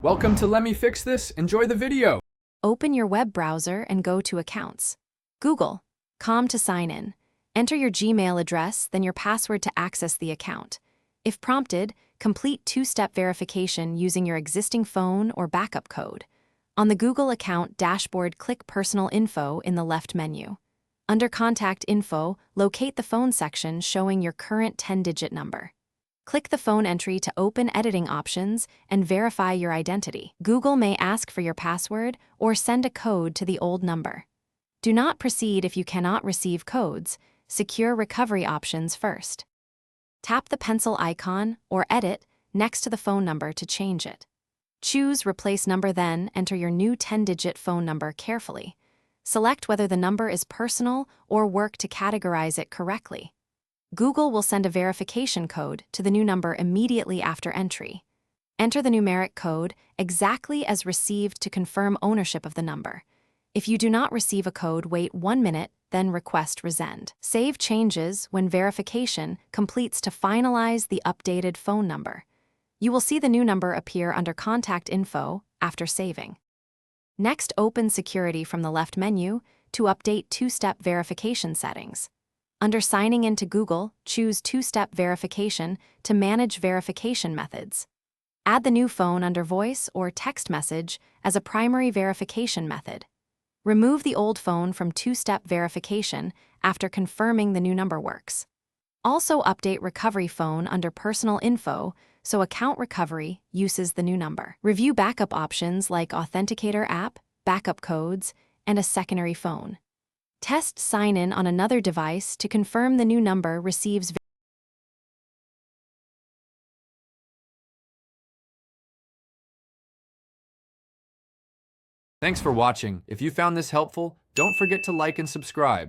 Welcome to Let Me Fix This. Enjoy the video. Open your web browser and go to Accounts. Google, Com to sign in. Enter your Gmail address, then your password to access the account. If prompted, complete two-step verification using your existing phone or backup code. On the Google account dashboard, click Personal Info in the left menu. Under Contact Info, locate the phone section showing your current 10-digit number. Click the phone entry to open editing options and verify your identity. Google may ask for your password or send a code to the old number. Do not proceed if you cannot receive codes. Secure recovery options first. Tap the pencil icon or Edit next to the phone number to change it. Choose Replace Number, then enter your new 10-digit phone number carefully. Select whether the number is personal or work to categorize it correctly. Google will send a verification code to the new number immediately after entry. Enter the numeric code exactly as received to confirm ownership of the number. If you do not receive a code, wait 1 minute, then request resend. Save changes when verification completes to finalize the updated phone number. You will see the new number appear under Contact Info after saving. Next, open Security from the left menu to update two-step verification settings. Under Signing into Google, choose Two-Step Verification to manage verification methods. Add the new phone under Voice or Text Message as a primary verification method. Remove the old phone from two-step verification after confirming the new number works. Also update Recovery Phone under Personal Info so account recovery uses the new number. Review backup options like Authenticator app, backup codes, and a secondary phone. Test sign-in on another device to confirm the new number receives. Thanks for watching. If you found this helpful, don't forget to like and subscribe.